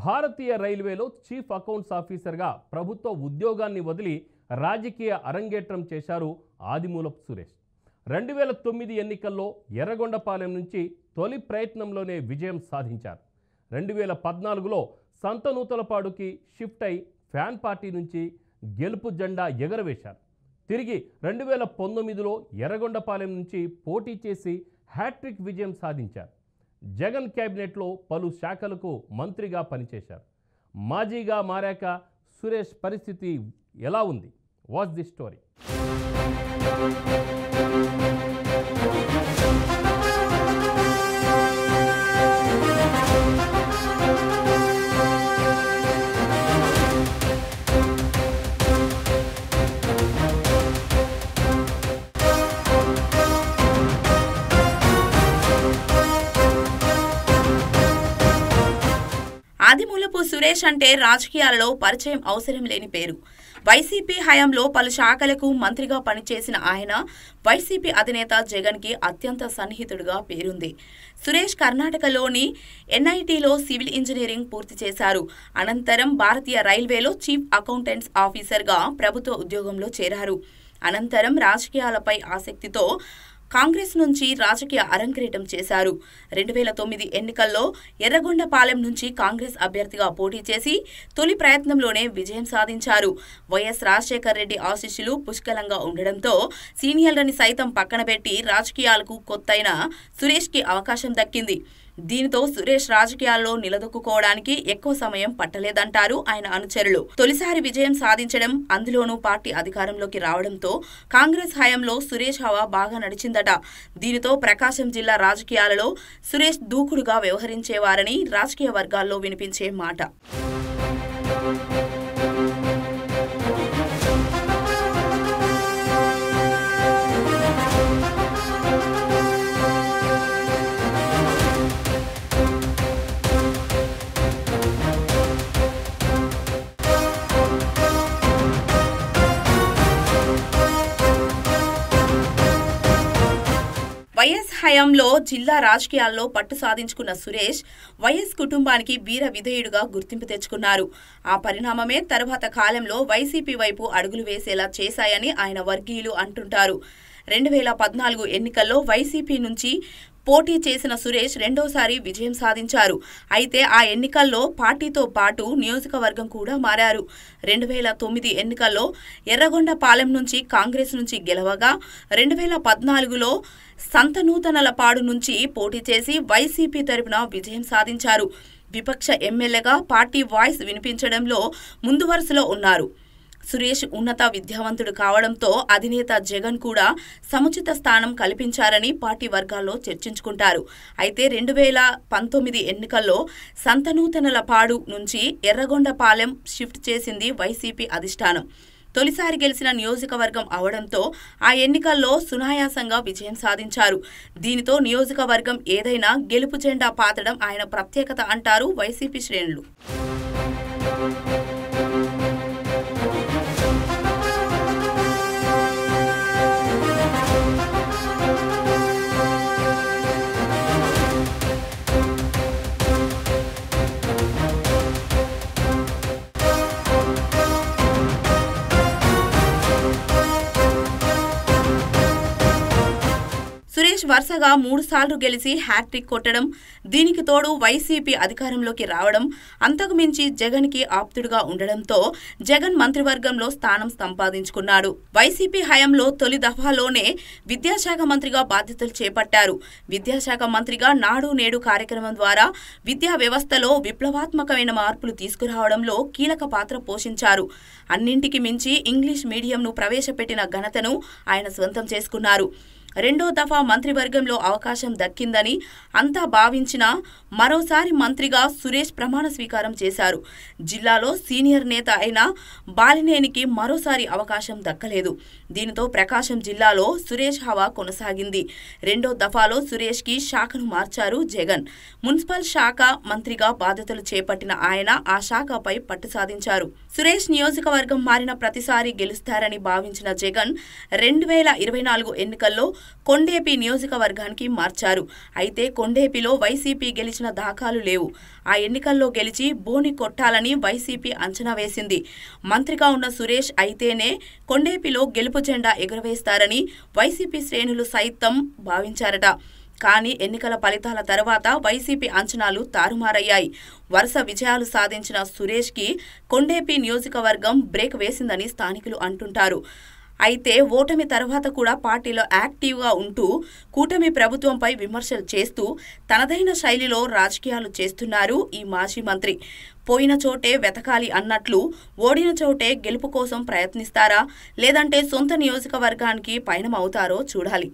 భారతీయ రైల్వేలో chief accounts ఆఫీసర్గా ప్రభుత్వ ఉద్యోగాన్ని వదిలి రాజకీయ అరంగేట్రం చేశారు ఆదిమూలపు సురేష్. 2009 ఎన్నికల్లో ఎర్రగొండపాలెం నుంచి తొలి ప్రయత్నంలోనే విజయం సాధించారు. 2014లో సంతనూతలపాడుకి షిఫ్ట్ అయి ఫ్యాన్ పార్టీ నుంచి గెలుపు జెండా ఎగరవేశారు. తిరిగి 2019లో ఎర్రగొండపాలెం నుంచి పోటీ చేసి హ్యాట్రిక్ విజయం సాధించారు. జగన్ క్యాబినెట్లో పలు శాఖలకు మంత్రిగా పనిచేశారు. మాజీగా మారాక సురేష్ పరిస్థితి ఎలా ఉంది? Watch the story. Adimulapu Suresh అంటే రాజకీయాలలో పరిచయం అవసరం లేని పేరు. వైసీపీ హయాంలో పలు శాఖలకు మంత్రిగా పనిచేసిన ఆయన వైసీపీ అధినేత జగన్ కి అత్యంత సన్నిహితుడిగా పేరుంది. సురేష్ కర్ణాటకలోని ఎన్ఐటీలో సివిల్ ఇంజనీరింగ్ పూర్తి చేశారు. అనంతరం భారతీయ రైల్వేలో చీఫ్ అకౌంటెంట్స్ ఆఫీసర్గా ప్రభుత్వ ఉద్యోగంలో చేరారు. అనంతరం రాజకీయాలపై ఆసక్తితో కాంగ్రెస్ నుంచి రాజకీయ అరంగేట్రం చేశారు. 2009 ఎన్నికల్లో ఎర్రగొండపాలెం నుంచి కాంగ్రెస్ అభ్యర్థిగా పోటీ చేసి తొలి ప్రయత్నంలోనే విజయం సాధించారు. వైఎస్ రాజశేఖర్ రెడ్డి ఆశీస్సులు పుష్కలంగా ఉండడంతో సీనియర్లని సైతం పక్కన పెట్టి రాజకీయాలకు కొత్తైన సురేష్కి అవకాశం దక్కింది. దీనితో సురేష్ రాజకీయాల్లో నిలదొక్కుకోవడానికి ఎక్కువ సమయం పట్టలేదంటారు ఆయన అనుచరులు. తొలిసారి విజయం సాధించడం, అందులోనూ పార్టీ అధికారంలోకి రావడంతో కాంగ్రెస్ హయాంలో సురేష్ హవా బాగా నడిచిందట. దీనితో ప్రకాశం జిల్లా రాజకీయాలలో సురేష్ దూకుడుగా వ్యవహరించేవారని రాజకీయ వర్గాల్లో వినిపించే మాట. వైఎస్ హయాంలో జిల్లా రాజకీయాల్లో పట్టు సాధించుకున్న సురేష్ వైఎస్ కుటుంబానికి వీర విధేయుడుగా గుర్తింపు తెచ్చుకున్నారు. ఆ పరిణామమే తర్వాత కాలంలో వైసీపీ వైపు అడుగులు వేసేలా చేశాయని ఆయన వర్గీయులు అంటుంటారు. 2014 ఎన్నికల్లో వైసీపీ నుంచి పోటీ చేసిన సురేష్ రెండోసారి విజయం సాధించారు. అయితే ఆ ఎన్నికల్లో పార్టీతో పాటు నియోజకవర్గం కూడా మారారు. 2009 ఎన్నికల్లో ఎర్రగొండపాలెం నుంచి కాంగ్రెస్ నుంచి గెలవగా 2014లో సంతనూతలపాడు నుంచి పోటీ చేసి వైసీపీ తరపున విజయం సాధించారు. విపక్ష ఎమ్మెల్యేగా పార్టీ వాయిస్ వినిపించడంలో ముందు వరుసలో ఉన్నారు. సురేష్ ఉన్నత విద్యావంతుడు కావడంతో అధినేత జగన్ కూడా సముచిత స్థానం కల్పించారని పార్టీ వర్గాల్లో చర్చించుకుంటారు. అయితే 2019 ఎన్నికల్లో సంతనూతలపాడు నుంచి ఎర్రగొండపాలెం షిఫ్ట్ చేసింది వైసీపీ అధిష్టానం. తొలిసారి గెలిచిన నియోజకవర్గం అవడంతో ఆ ఎన్నికల్లో సునాయాసంగా విజయం సాధించారు. దీనితో నియోజకవర్గం ఏదైనా గెలుపు జెండా పాతడం ఆయన ప్రత్యేకత అంటారు వైసీపీ శ్రేణులు. సురేష్ వరుసగా 3 సార్లు గెలిచి హ్యాట్రిక్ కొట్టడం, దీనికి తోడు వైసీపీ అధికారంలోకి రావడం, అంతకు మించి జగన్ కి ఆప్తుడుగా ఉండడంతో జగన్ మంత్రివర్గంలో స్థానం సంపాదించుకున్నాడు. వైసీపీ హయాంలో తొలి దఫాలోనే విద్యాశాఖ మంత్రిగా బాధ్యతలు చేపట్టారు. విద్యాశాఖ మంత్రిగా నాడు నేడు కార్యక్రమం ద్వారా విద్యా వ్యవస్థలో విప్లవాత్మకమైన మార్పులు తీసుకురావడంలో కీలక పాత్ర పోషించారు. అన్నింటికి మించి ఇంగ్లీష్ మీడియంను ప్రవేశపెట్టిన ఘనతను ఆయన స్వంతం చేసుకున్నారు. రెండో దఫా మంత్రివర్గంలో అవకాశం దక్కిందని అంతా భావించినా మరోసారి మంత్రిగా సురేష్ ప్రమాణ స్వీకారం చేశారు. జిల్లాలో సీనియర్ నేత అయిన బాలినేనికి మరోసారి అవకాశం దక్కలేదు. దీనితో ప్రకాశం జిల్లాలో సురేష్ హవా కొనసాగింది. రెండో దఫాలో సురేష్ కి శాఖను మార్చారు జగన్. మున్సిపల్ శాఖ మంత్రిగా బాధ్యతలు చేపట్టిన ఆయన ఆ శాఖపై పట్టు సాధించారు. సురేష్ నియోజకవర్గం మారిన ప్రతిసారి గెలుస్తారని భావించిన జగన్ 2024 ఎన్నికల్లో కొండేపి నియోజకవర్గానికి మార్చారు. అయితే కొండేపిలో వైసీపీ గెలిచిన దాఖలు లేవు. ఆ ఎన్నికల్లో గెలిచి బోని కొట్టాలని వైసీపీ అంచనా వేసింది. మంత్రిగా ఉన్న సురేష్ అయితేనే కొండేపిలో గెలుపు జెండా ఎగురవేస్తారని వైసీపీ శ్రేణులు సైతం భావించారట. కానీ ఎన్నికల ఫలితాల తర్వాత వైసీపీ అంచనాలు తారుమారయ్యాయి. వరుస విజయాలు సాధించిన సురేష్కి కొండేపి నియోజకవర్గం బ్రేక్ వేసిందని స్థానికులు అంటుంటారు. అయితే ఓటమి తర్వాత కూడా పార్టీలో యాక్టివ్గా ఉంటూ కూటమి ప్రభుత్వంపై విమర్శలు చేస్తూ తనదైన శైలిలో రాజకీయాలు చేస్తున్నారు ఈ మాజీ మంత్రి. పోయిన చోటే వెతకాలి అన్నట్లు ఓడిన చోటే గెలుపు కోసం ప్రయత్నిస్తారా, లేదంటే సొంత నియోజకవర్గానికి పయనం అవుతారో చూడాలి.